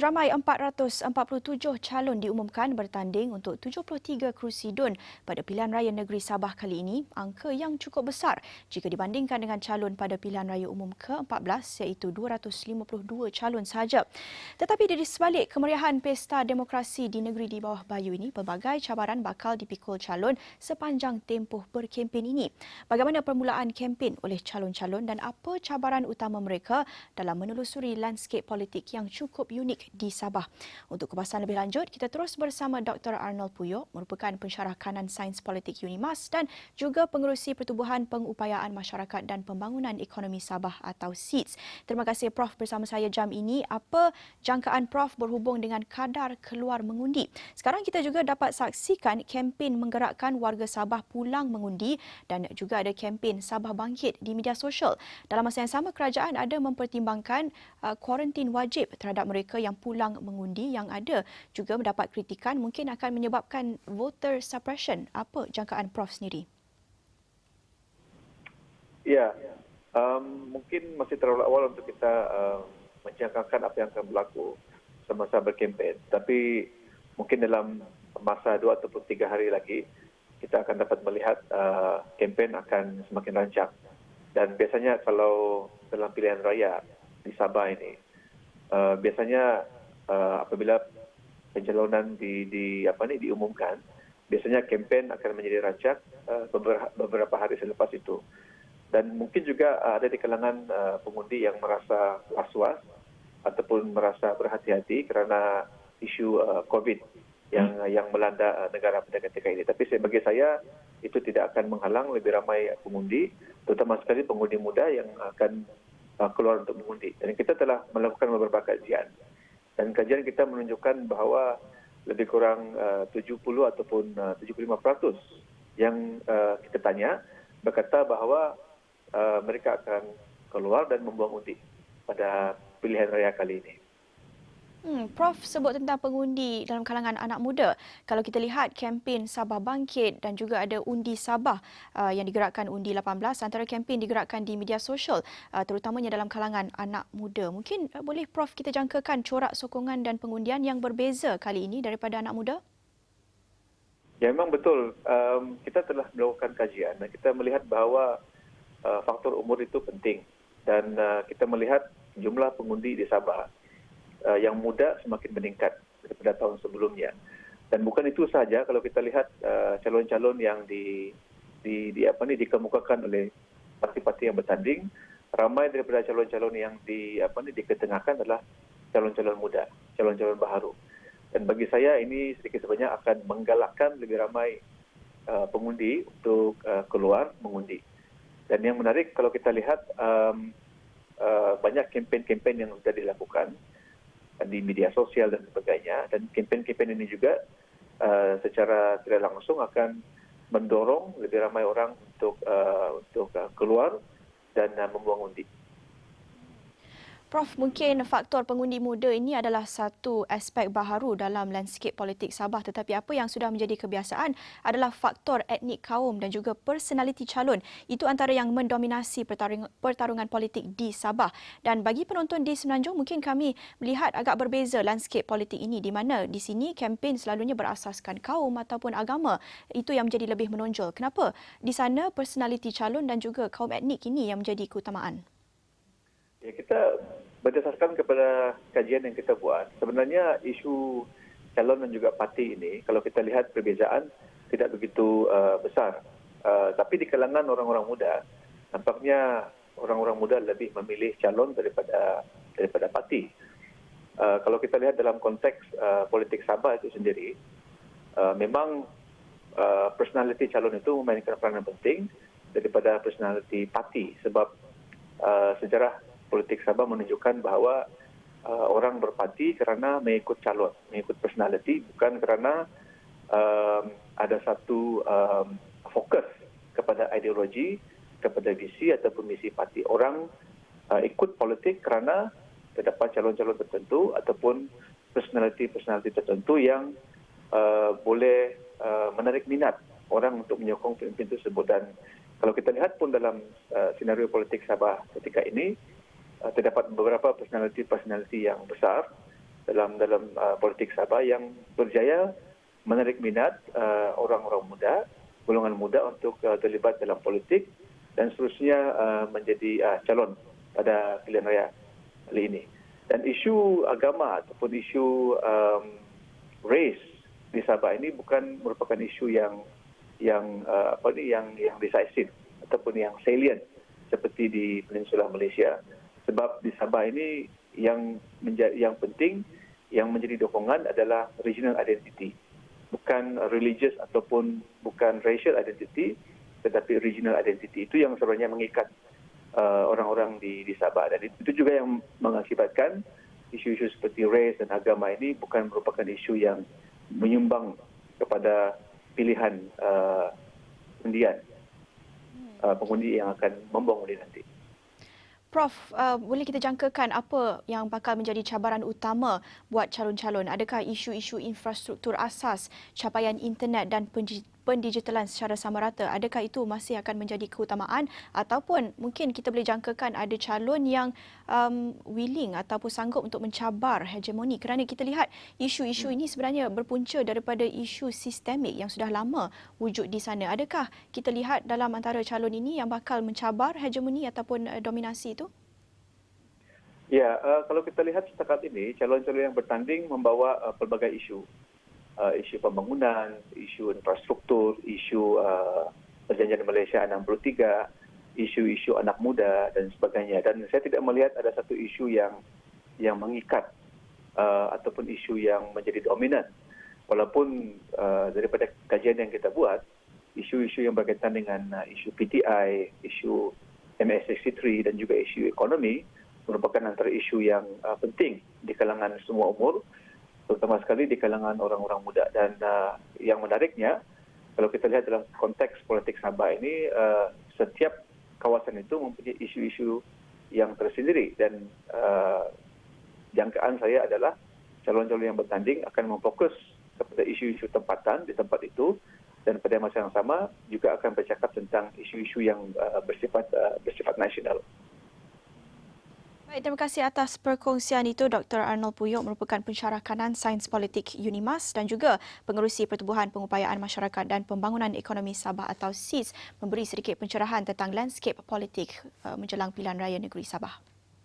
Seramai 447 calon diumumkan bertanding untuk 73 kerusi DUN pada pilihan raya negeri Sabah kali ini, angka yang cukup besar jika dibandingkan dengan calon pada pilihan raya umum ke-14 iaitu 252 calon sahaja. Tetapi di sebalik kemeriahan pesta demokrasi di negeri di bawah bayu ini, pelbagai cabaran bakal dipikul calon sepanjang tempoh berkempen ini. Bagaimana permulaan kempen oleh calon-calon dan apa cabaran utama mereka dalam menelusuri landscape politik yang cukup unik di Sabah. Untuk kupasan lebih lanjut, kita terus bersama Dr. Arnold Puyo, merupakan pensyarah kanan sains politik UNIMAS dan juga pengerusi Pertubuhan Pengupayaan Masyarakat dan Pembangunan Ekonomi Sabah atau SEEDS. Terima kasih Prof bersama saya jam ini. Apa jangkaan Prof berhubung dengan kadar keluar mengundi? Sekarang kita juga dapat saksikan kempen menggerakkan warga Sabah pulang mengundi dan juga ada kempen Sabah Bangkit di media sosial. Dalam masa yang sama, kerajaan ada mempertimbangkan kuarantin wajib terhadap mereka yang pulang mengundi yang ada juga mendapat kritikan mungkin akan menyebabkan voter suppression. Apa jangkaan Prof sendiri? Ya, mungkin masih terlalu awal untuk kita menjangkakan apa yang akan berlaku semasa berkempen. Tapi mungkin dalam masa 2 ataupun 3 hari lagi kita akan dapat melihat kempen akan semakin rancak. Dan biasanya kalau dalam pilihan raya di Sabah ini, biasanya apabila pencalonan diumumkan, biasanya kempen akan menjadi rancak beberapa hari selepas itu. Dan mungkin juga ada di kalangan pengundi yang merasa was-was ataupun merasa berhati-hati kerana isu COVID yang melanda negara pada ketika ini. Tapi bagi saya itu tidak akan menghalang lebih ramai pengundi, terutama sekali pengundi muda yang akan keluar untuk mengundi. Dan kita telah melakukan beberapa kajian. Dan kajian kita menunjukkan bahawa lebih kurang 70 ataupun 75% yang kita tanya berkata bahawa mereka akan keluar dan membuang undi pada pilihan raya kali ini. Prof sebut tentang pengundi dalam kalangan anak muda. Kalau kita lihat kempen Sabah Bangkit dan juga ada undi Sabah yang digerakkan undi 18, antara kempen digerakkan di media sosial terutamanya dalam kalangan anak muda. Mungkin boleh Prof kita jangkakan corak sokongan dan pengundian yang berbeza kali ini daripada anak muda? Ya, memang betul. Kita telah melakukan kajian dan kita melihat bahawa faktor umur itu penting. Dan kita melihat jumlah pengundi di Sabah yang muda semakin meningkat daripada tahun sebelumnya. Dan bukan itu sahaja, kalau kita lihat calon-calon yang dikemukakan oleh parti-parti yang bertanding, ramai daripada calon-calon yang diketengahkan adalah calon-calon muda, calon-calon baharu. Dan bagi saya ini sedikit sebanyak akan menggalakkan lebih ramai pengundi untuk keluar mengundi. Dan yang menarik kalau kita lihat banyak kempen-kempen yang sudah dilakukan di media sosial dan sebagainya, dan kempen-kempen ini juga secara tidak langsung akan mendorong lebih ramai orang untuk keluar dan membuang undi. Prof, mungkin faktor pengundi muda ini adalah satu aspek baharu dalam landscape politik Sabah, tetapi apa yang sudah menjadi kebiasaan adalah faktor etnik kaum dan juga personaliti calon. Itu antara yang mendominasi pertarungan politik di Sabah. Dan bagi penonton di Semenanjung, mungkin kami melihat agak berbeza landscape politik ini, di mana di sini kempen selalunya berasaskan kaum ataupun agama. Itu yang menjadi lebih menonjol. Kenapa di sana personaliti calon dan juga kaum etnik ini yang menjadi keutamaan? Ya, kita berdasarkan kepada kajian yang kita buat, sebenarnya isu calon dan juga parti ini, kalau kita lihat perbezaan tidak begitu besar. Tapi di kalangan orang-orang muda, nampaknya orang-orang muda lebih memilih calon daripada parti. Kalau kita lihat dalam konteks politik Sabah itu sendiri, memang personality calon itu memainkan peranan penting daripada personality parti, sebab sejarah politik Sabah menunjukkan bahawa orang berparti kerana mengikut calon, mengikut personality, bukan kerana ada satu fokus kepada ideologi, kepada visi ataupun misi parti. Orang ikut politik kerana terdapat calon-calon tertentu ataupun personality tertentu yang boleh menarik minat orang untuk menyokong pemimpin tersebut. Dan kalau kita lihat pun dalam senario politik Sabah ketika ini, terdapat beberapa personality yang besar dalam politik Sabah yang berjaya menarik minat orang-orang muda, golongan muda untuk terlibat dalam politik dan seterusnya menjadi calon pada pilihan raya kali ini. Dan isu agama ataupun isu race di Sabah ini bukan merupakan isu yang decisive ataupun yang salient seperti di Peninsula Malaysia. Sebab di Sabah ini yang penting, yang menjadi dokongan adalah regional identity. Bukan religious ataupun bukan racial identity, tetapi regional identity. Itu yang sebenarnya mengikat orang-orang di Sabah. Dan itu juga yang mengakibatkan isu-isu seperti race dan agama ini bukan merupakan isu yang menyumbang kepada pilihan undian pengundi yang akan membangun nanti. Prof, boleh kita jangkakan apa yang bakal menjadi cabaran utama buat calon-calon? Adakah isu-isu infrastruktur asas, capaian internet dan pendigitalan secara sama rata? Adakah itu masih akan menjadi keutamaan ataupun mungkin kita boleh jangkakan ada calon yang willing ataupun sanggup untuk mencabar hegemoni? Kerana kita lihat isu-isu ini sebenarnya berpunca daripada isu sistemik yang sudah lama wujud di sana. Adakah kita lihat dalam antara calon ini yang bakal mencabar hegemoni ataupun dominasi itu? Ya, kalau kita lihat setakat ini, calon-calon yang bertanding membawa pelbagai isu. Isu pembangunan, isu infrastruktur, isu Perjanjian Malaysia 63, isu-isu anak muda dan sebagainya. Dan saya tidak melihat ada satu isu yang mengikat ataupun isu yang menjadi dominan. Walaupun daripada kajian yang kita buat, isu-isu yang berkaitan dengan isu PTI, isu MS63 dan juga isu ekonomi merupakan antara isu yang penting di kalangan semua umur, terutama sekali di kalangan orang-orang muda. Dan yang menariknya, kalau kita lihat dalam konteks politik Sabah ini, setiap kawasan itu mempunyai isu-isu yang tersendiri. Dan jangkaan saya adalah calon-calon yang bertanding akan memfokus kepada isu-isu tempatan di tempat itu, dan pada masa yang sama juga akan bercakap tentang isu-isu yang bersifat nasional. Baik, terima kasih atas perkongsian itu Dr. Arnold Puyok, merupakan pensyarah kanan Sains Politik UNIMAS dan juga pengerusi Pertubuhan Pengupayaan Masyarakat dan Pembangunan Ekonomi Sabah atau SIS, memberi sedikit pencerahan tentang landscape politik menjelang pilihan raya negeri Sabah.